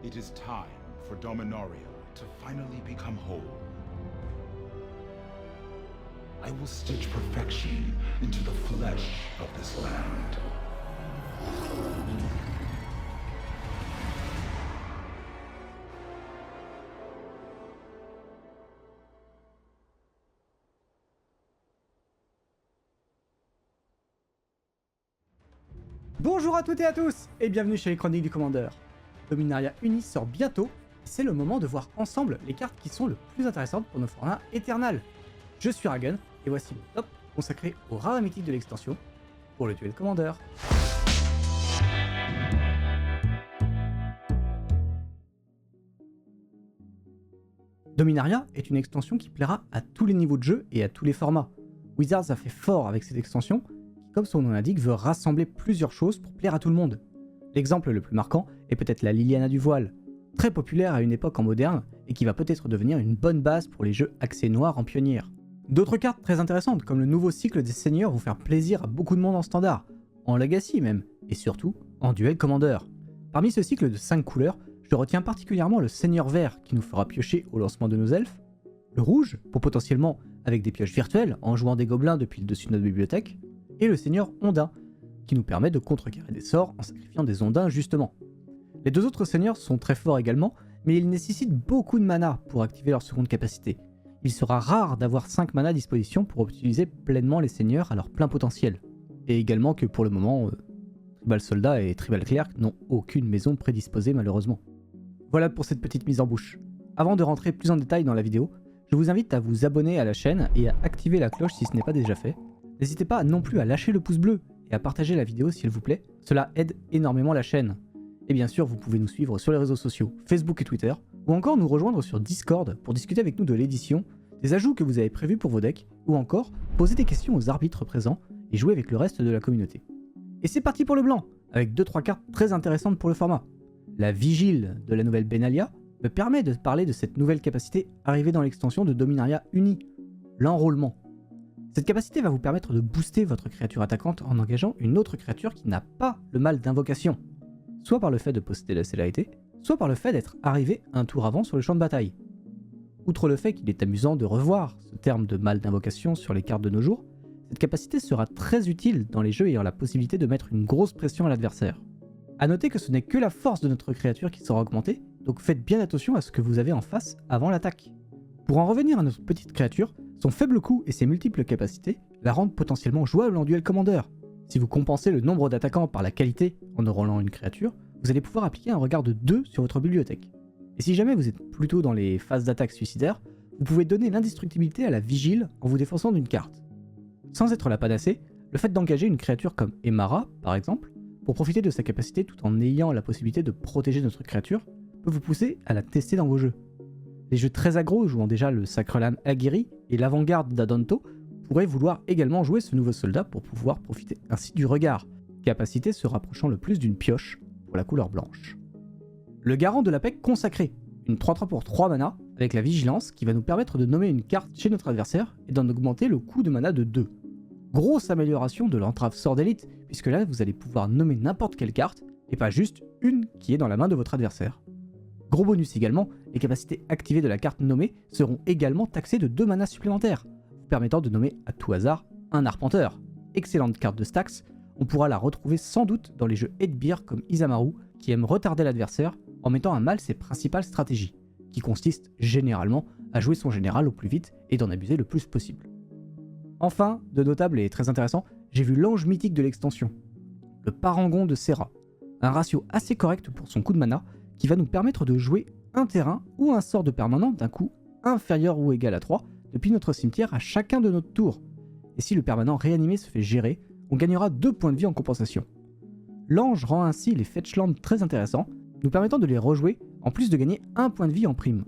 It is time for Dominaria to finally become whole. I will stitch perfection into the flesh of this land. Bonjour à toutes et à tous, et bienvenue chez les Chroniques du Commandeur. Dominaria Uni sort bientôt, et c'est le moment de voir ensemble les cartes qui sont le plus intéressantes pour nos formats Eternal. Je suis Ragan, et voici le top consacré aux rares mythiques de l'extension, pour le duel Commandeur. Dominaria est une extension qui plaira à tous les niveaux de jeu et à tous les formats. Wizards a fait fort avec cette extension, comme son nom l'indique, veut rassembler plusieurs choses pour plaire à tout le monde. L'exemple le plus marquant est peut-être la Liliana du Voile, très populaire à une époque en moderne et qui va peut-être devenir une bonne base pour les jeux axés noirs en pionnière. D'autres cartes très intéressantes comme le nouveau cycle des seigneurs vont faire plaisir à beaucoup de monde en standard, en legacy même, et surtout en duel commandeur. Parmi ce cycle de 5 couleurs, je retiens particulièrement le seigneur vert qui nous fera piocher au lancement de nos elfes, le rouge pour potentiellement avec des pioches virtuelles en jouant des gobelins depuis le dessus de notre bibliothèque, et le seigneur ondin, qui nous permet de contrecarrer des sorts en sacrifiant des ondins justement. Les deux autres seigneurs sont très forts également, mais ils nécessitent beaucoup de mana pour activer leur seconde capacité. Il sera rare d'avoir 5 mana à disposition pour utiliser pleinement les seigneurs à leur plein potentiel. Et également que pour le moment, Tribal Soldat et Tribal Clerc n'ont aucune maison prédisposée malheureusement. Voilà pour cette petite mise en bouche. Avant de rentrer plus en détail dans la vidéo, je vous invite à vous abonner à la chaîne et à activer la cloche si ce n'est pas déjà fait. N'hésitez pas non plus à lâcher le pouce bleu et à partager la vidéo s'il vous plaît, cela aide énormément la chaîne. Et bien sûr, vous pouvez nous suivre sur les réseaux sociaux, Facebook et Twitter, ou encore nous rejoindre sur Discord pour discuter avec nous de l'édition, des ajouts que vous avez prévus pour vos decks, ou encore poser des questions aux arbitres présents et jouer avec le reste de la communauté. Et c'est parti pour le blanc, avec 2-3 cartes très intéressantes pour le format. La Vigile de la nouvelle Benalia me permet de parler de cette nouvelle capacité arrivée dans l'extension de Dominaria Uni, l'enrôlement. Cette capacité va vous permettre de booster votre créature attaquante en engageant une autre créature qui n'a pas le mal d'invocation, soit par le fait de posséder la célérité, soit par le fait d'être arrivé un tour avant sur le champ de bataille. Outre le fait qu'il est amusant de revoir ce terme de mal d'invocation sur les cartes de nos jours, cette capacité sera très utile dans les jeux ayant la possibilité de mettre une grosse pression à l'adversaire. A noter que ce n'est que la force de notre créature qui sera augmentée, donc faites bien attention à ce que vous avez en face avant l'attaque. Pour en revenir à notre petite créature, son faible coût et ses multiples capacités la rendent potentiellement jouable en duel commandeur. Si vous compensez le nombre d'attaquants par la qualité en enrôlant une créature, vous allez pouvoir appliquer un regard de 2 sur votre bibliothèque. Et si jamais vous êtes plutôt dans les phases d'attaque suicidaire, vous pouvez donner l'indestructibilité à la Vigile en vous défaussant d'une carte. Sans être la panacée, le fait d'engager une créature comme Emara, par exemple, pour profiter de sa capacité tout en ayant la possibilité de protéger notre créature, peut vous pousser à la tester dans vos jeux. Les jeux très aggro jouant déjà le Sacrelan Aguirre et l'avant-garde d'Adanto pourraient vouloir également jouer ce nouveau soldat pour pouvoir profiter ainsi du regard, capacité se rapprochant le plus d'une pioche pour la couleur blanche. Le garant de la paix consacré, une 3-3 pour 3 mana avec la vigilance qui va nous permettre de nommer une carte chez notre adversaire et d'en augmenter le coût de mana de 2. Grosse amélioration de l'entrave sort d'élite puisque là vous allez pouvoir nommer n'importe quelle carte et pas juste une qui est dans la main de votre adversaire. Gros bonus également, les capacités activées de la carte nommée seront également taxées de 2 manas supplémentaires, vous permettant de nommer à tout hasard un arpenteur. Excellente carte de Stax, on pourra la retrouver sans doute dans les jeux Edbeer comme Isamaru, qui aime retarder l'adversaire en mettant à mal ses principales stratégies, qui consistent généralement à jouer son général au plus vite et d'en abuser le plus possible. Enfin, de notable et très intéressant, j'ai vu l'ange mythique de l'extension, le Parangon de Serra, un ratio assez correct pour son coût de mana, qui va nous permettre de jouer un terrain ou un sort de permanent d'un coût inférieur ou égal à 3 depuis notre cimetière à chacun de notre tours. Et si le permanent réanimé se fait gérer, on gagnera 2 points de vie en compensation. L'ange rend ainsi les fetchlands très intéressants, nous permettant de les rejouer en plus de gagner 1 point de vie en prime.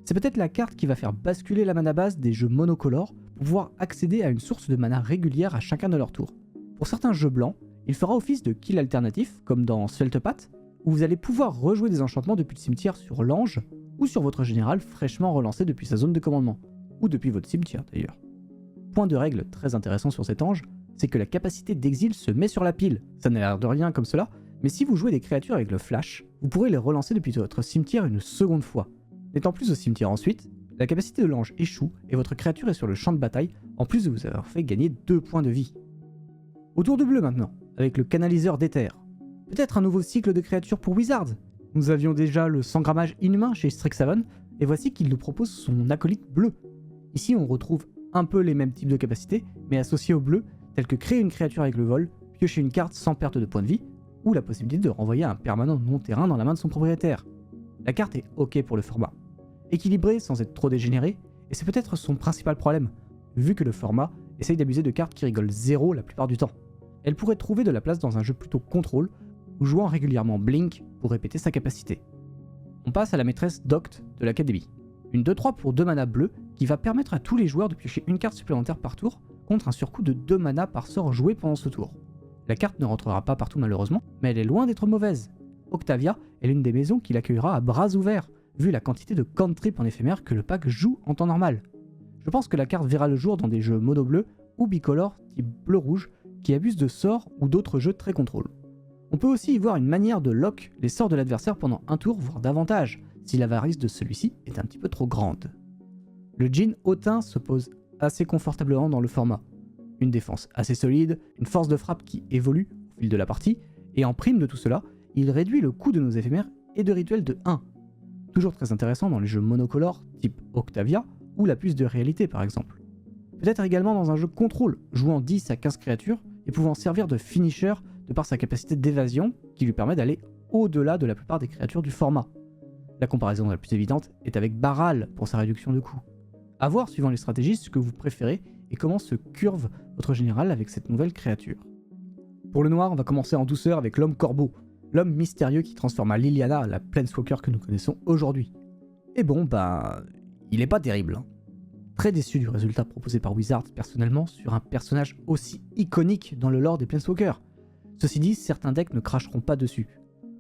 C'est peut-être la carte qui va faire basculer la mana base des jeux monocolores pour pouvoir accéder à une source de mana régulière à chacun de leurs tours. Pour certains jeux blancs, il fera office de kill alternatif comme dans Sveltepath, où vous allez pouvoir rejouer des enchantements depuis le cimetière sur l'ange ou sur votre général fraîchement relancé depuis sa zone de commandement, ou depuis votre cimetière d'ailleurs. Point de règle très intéressant sur cet ange, c'est que la capacité d'exil se met sur la pile. Ça n'a l'air de rien comme cela, Mais si vous jouez des créatures avec le flash, vous pourrez les relancer depuis votre cimetière une seconde fois. N'étant plus au cimetière ensuite, la capacité de l'ange échoue et votre créature est sur le champ de bataille, en plus de vous avoir fait gagner 2 points de vie. Au tour du bleu maintenant, avec le canaliseur d'éther. Peut-être un nouveau cycle de créatures pour Wizards. Nous avions déjà le sangrammage inhumain chez Strixhaven, et voici qu'il nous propose son acolyte bleu. Ici on retrouve un peu les mêmes types de capacités, mais associés au bleu, tels que créer une créature avec le vol, piocher une carte sans perte de points de vie, ou la possibilité de renvoyer un permanent non-terrain dans la main de son propriétaire. La carte est ok pour le format. Équilibré sans être trop dégénéré, et c'est peut-être son principal problème, vu que le format essaye d'abuser de cartes qui rigolent 0 la plupart du temps. Elle pourrait trouver de la place dans un jeu plutôt contrôle, ou jouant régulièrement Blink pour répéter sa capacité. On passe à la maîtresse d'Oct de l'Académie. Une 2-3 pour 2 mana bleus qui va permettre à tous les joueurs de piocher une carte supplémentaire par tour contre un surcoût de 2 mana par sort joué pendant ce tour. La carte ne rentrera pas partout malheureusement, mais elle est loin d'être mauvaise. Octavia est l'une des maisons qui l'accueillera à bras ouverts, vu la quantité de cantrips en éphémère que le pack joue en temps normal. Je pense que la carte verra le jour dans des jeux mono-bleu ou bicolore type bleu-rouge qui abusent de sorts ou d'autres jeux très contrôle. On peut aussi y voir une manière de lock les sorts de l'adversaire pendant un tour, voire davantage, si l'avarice de celui-ci est un petit peu trop grande. Le Djinn hautain se pose assez confortablement dans le format. Une défense assez solide, une force de frappe qui évolue au fil de la partie, et en prime de tout cela, il réduit le coût de nos éphémères et de rituels de 1. Toujours très intéressant dans les jeux monocolores type Octavia ou la puce de réalité par exemple. Peut-être également dans un jeu contrôle, jouant 10 à 15 créatures et pouvant servir de finisher de par sa capacité d'évasion qui lui permet d'aller au-delà de la plupart des créatures du format. La comparaison la plus évidente est avec Baral pour sa réduction de coût. A voir suivant les stratégies ce que vous préférez et comment se curve votre général avec cette nouvelle créature. Pour le noir, on va commencer en douceur avec l'homme corbeau, l'homme mystérieux qui transforma Liliana, la planeswalker que nous connaissons aujourd'hui. Et bon, il est pas terrible. Très déçu du résultat proposé par Wizards personnellement sur un personnage aussi iconique dans le lore des planeswalkers. Ceci dit, certains decks ne cracheront pas dessus.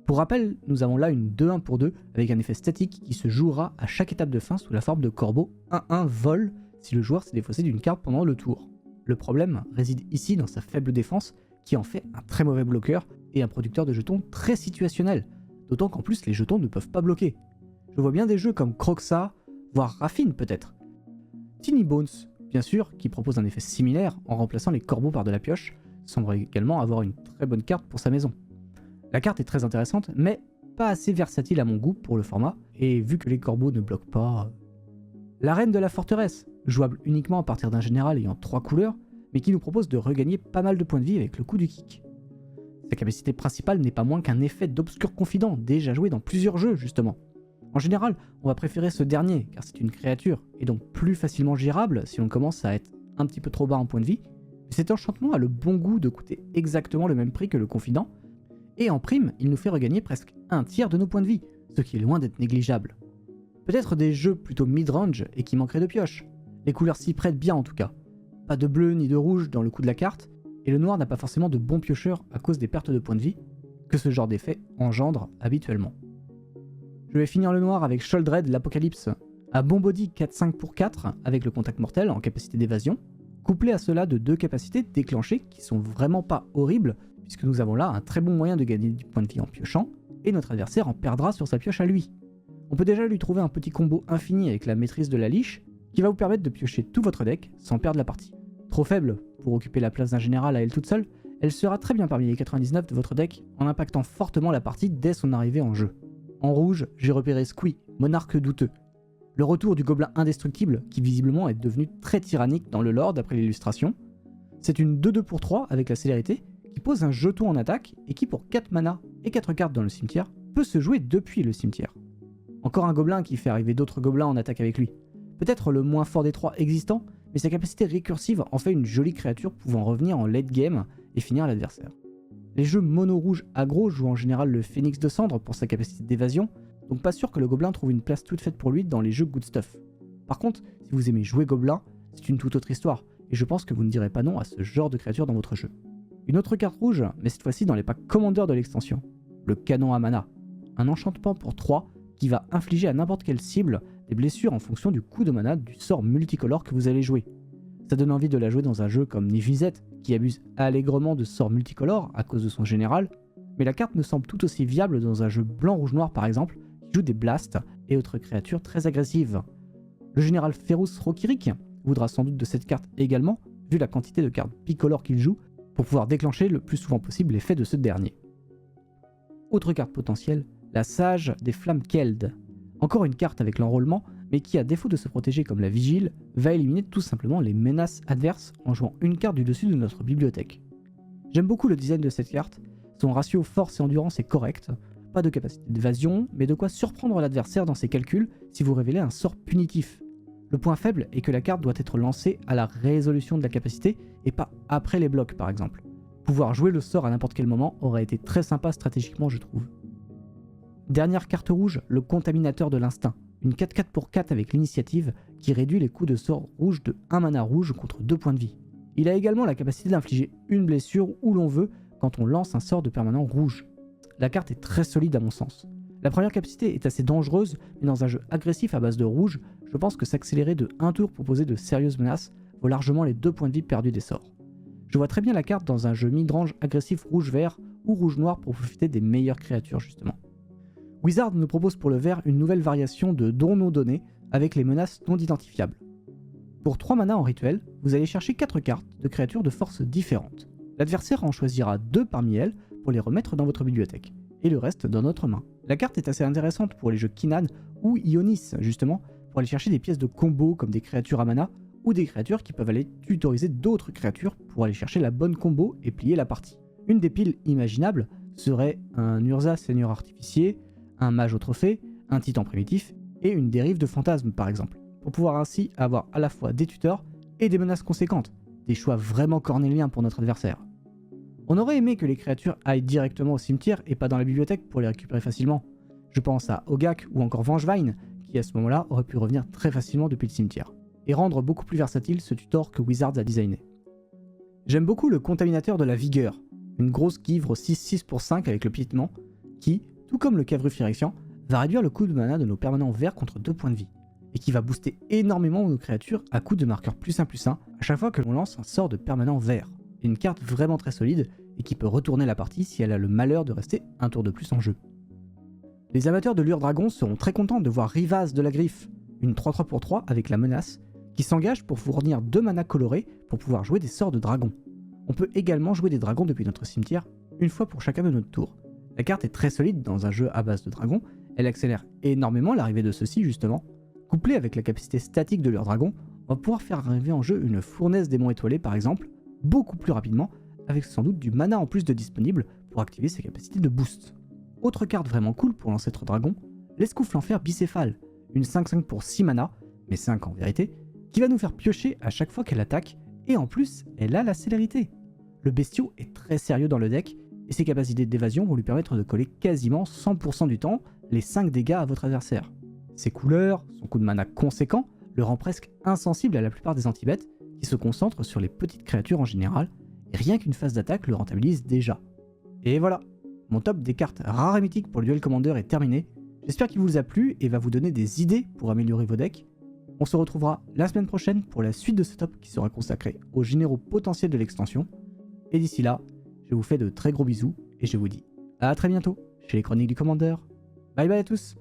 Pour rappel, nous avons là une 2-1 pour 2 avec un effet statique qui se jouera à chaque étape de fin sous la forme de corbeau 1-1 vol si le joueur s'est défaussé d'une carte pendant le tour. Le problème réside ici dans sa faible défense qui en fait un très mauvais bloqueur et un producteur de jetons très situationnel, d'autant qu'en plus les jetons ne peuvent pas bloquer. Je vois bien des jeux comme Croxa, voire Raffine peut-être. Tiny Bones, bien sûr, qui propose un effet similaire en remplaçant les corbeaux par de la pioche, semble également avoir une très bonne carte pour sa maison. La carte est très intéressante, mais pas assez versatile à mon goût pour le format, et vu que les corbeaux ne bloquent pas... La Reine de la Forteresse, jouable uniquement à partir d'un général ayant 3 couleurs, mais qui nous propose de regagner pas mal de points de vie avec le coup du kick. Sa capacité principale n'est pas moins qu'un effet d'obscur confident, déjà joué dans plusieurs jeux justement. En général, on va préférer ce dernier, car c'est une créature, et donc plus facilement gérable si on commence à être un petit peu trop bas en points de vie, mais cet enchantement a le bon goût de coûter exactement le même prix que le confident, et en prime, il nous fait regagner presque un tiers de nos points de vie, ce qui est loin d'être négligeable. Peut-être des jeux plutôt mid-range et qui manqueraient de pioche. Les couleurs s'y prêtent bien en tout cas. Pas de bleu ni de rouge dans le coup de la carte, et le noir n'a pas forcément de bons piocheurs à cause des pertes de points de vie que ce genre d'effet engendre habituellement. Je vais finir le noir avec Sholdred l'Apocalypse, un bon body 4-5 pour 4 avec le contact mortel en capacité d'évasion, couplé à cela de 2 capacités déclenchées qui sont vraiment pas horribles, puisque nous avons là un très bon moyen de gagner du point de vie en piochant, et notre adversaire en perdra sur sa pioche à lui. On peut déjà lui trouver un petit combo infini avec la maîtrise de la liche, qui va vous permettre de piocher tout votre deck sans perdre la partie. Trop faible pour occuper la place d'un général à elle toute seule, elle sera très bien parmi les 99 de votre deck en impactant fortement la partie dès son arrivée en jeu. En rouge, j'ai repéré Squee, monarque douteux. Le retour du gobelin indestructible qui visiblement est devenu très tyrannique dans le lore d'après l'illustration. C'est une 2-2 pour 3 avec la célérité qui pose un jeton en attaque et qui pour 4 mana et 4 cartes dans le cimetière peut se jouer depuis le cimetière. Encore un gobelin qui fait arriver d'autres gobelins en attaque avec lui. Peut-être le moins fort des 3 existants, mais sa capacité récursive en fait une jolie créature pouvant revenir en late game et finir l'adversaire. Les jeux mono-rouge aggro jouent en général le Phénix de Cendre pour sa capacité d'évasion, donc pas sûr que le gobelin trouve une place toute faite pour lui dans les jeux good stuff. Par contre, si vous aimez jouer gobelin, c'est une toute autre histoire, et je pense que vous ne direz pas non à ce genre de créature dans votre jeu. Une autre carte rouge, mais cette fois-ci dans les packs commandeurs de l'extension, le canon à mana. Un enchantement pour 3 qui va infliger à n'importe quelle cible des blessures en fonction du coût de mana du sort multicolore que vous allez jouer. Ça donne envie de la jouer dans un jeu comme Nifizet, qui abuse allègrement de sorts multicolores à cause de son général, mais la carte me semble tout aussi viable dans un jeu blanc-rouge-noir par exemple, qui joue des blasts et autres créatures très agressives. Le général Ferus Rokirik voudra sans doute de cette carte également, vu la quantité de cartes bicolores qu'il joue, pour pouvoir déclencher le plus souvent possible l'effet de ce dernier. Autre carte potentielle, la Sage des Flammes Keld. Encore une carte avec l'enrôlement, mais qui, à défaut de se protéger comme la Vigile, va éliminer tout simplement les menaces adverses en jouant une carte du dessus de notre bibliothèque. J'aime beaucoup le design de cette carte, son ratio force et endurance est correct, pas de capacité d'évasion, mais de quoi surprendre l'adversaire dans ses calculs si vous révélez un sort punitif. Le point faible est que la carte doit être lancée à la résolution de la capacité et pas après les blocs par exemple. Pouvoir jouer le sort à n'importe quel moment aurait été très sympa stratégiquement je trouve. Dernière carte rouge, le Contaminateur de l'Instinct, une 4/4 pour 4 avec l'initiative qui réduit les coups de sort rouge de 1 mana rouge contre 2 points de vie. Il a également la capacité d'infliger une blessure où l'on veut quand on lance un sort de permanent rouge. La carte est très solide à mon sens. La première capacité est assez dangereuse, mais dans un jeu agressif à base de rouge, je pense que s'accélérer de 1 tour pour poser de sérieuses menaces vaut largement les 2 points de vie perdus des sorts. Je vois très bien la carte dans un jeu midrange agressif rouge-vert ou rouge-noir pour profiter des meilleures créatures justement. Wizard nous propose pour le vert une nouvelle variation de don non donné avec les menaces non identifiables. Pour 3 mana en rituel, vous allez chercher 4 cartes de créatures de forces différentes. L'adversaire en choisira 2 parmi elles pour les remettre dans votre bibliothèque, et le reste dans notre main. La carte est assez intéressante pour les jeux Kinan ou Ionis justement, pour aller chercher des pièces de combo comme des créatures à mana, ou des créatures qui peuvent aller tutoriser d'autres créatures pour aller chercher la bonne combo et plier la partie. Une des piles imaginables serait un Urza Seigneur Artificier, un Mage au trophée, un Titan primitif et une dérive de fantasme par exemple, pour pouvoir ainsi avoir à la fois des tuteurs et des menaces conséquentes, des choix vraiment cornéliens pour notre adversaire. On aurait aimé que les créatures aillent directement au cimetière et pas dans la bibliothèque pour les récupérer facilement. Je pense à Ogak ou encore Vengevine, qui à ce moment-là aurait pu revenir très facilement depuis le cimetière, et rendre beaucoup plus versatile ce tutor que Wizards a designé. J'aime beaucoup le Contaminateur de la Vigueur, une grosse guivre 6/6 pour 5 avec le piétement, qui, tout comme le Cavru Phyrexian, va réduire le coût de mana de nos permanents verts contre 2 points de vie, et qui va booster énormément nos créatures à coup de marqueurs +1/+1 à chaque fois que l'on lance un sort de permanent vert. Une carte vraiment très solide et qui peut retourner la partie si elle a le malheur de rester un tour de plus en jeu. Les amateurs de Lure Dragon seront très contents de voir Rivaz de la Griffe, une 3/3 pour 3 avec la menace, qui s'engage pour fournir 2 manas colorés pour pouvoir jouer des sorts de dragon. On peut également jouer des dragons depuis notre cimetière, une fois pour chacun de notre tour. La carte est très solide dans un jeu à base de dragons, elle accélère énormément l'arrivée de ceux-ci justement. Couplée avec la capacité statique de Lure Dragon, on va pouvoir faire arriver en jeu une fournaise démon étoilé par exemple, beaucoup plus rapidement, avec sans doute du mana en plus de disponible pour activer ses capacités de boost. Autre carte vraiment cool pour l'ancêtre dragon, l'Escoufle Enfer Bicéphale, une 5/5 pour 6 mana, mais 5 en vérité, qui va nous faire piocher à chaque fois qu'elle attaque, et en plus, elle a la célérité. Le bestiau est très sérieux dans le deck, et ses capacités d'évasion vont lui permettre de coller quasiment 100% du temps les 5 dégâts à votre adversaire. Ses couleurs, son coût de mana conséquent, le rend presque insensible à la plupart des anti-bêtes, qui se concentrent sur les petites créatures en général, et rien qu'une phase d'attaque le rentabilise déjà. Et voilà, mon top des cartes rares et mythiques pour le Duel Commander est terminé. J'espère qu'il vous a plu et va vous donner des idées pour améliorer vos decks. On se retrouvera la semaine prochaine pour la suite de ce top qui sera consacré aux généraux potentiels de l'extension. Et d'ici là, je vous fais de très gros bisous et je vous dis à très bientôt chez les Chroniques du Commander. Bye bye à tous!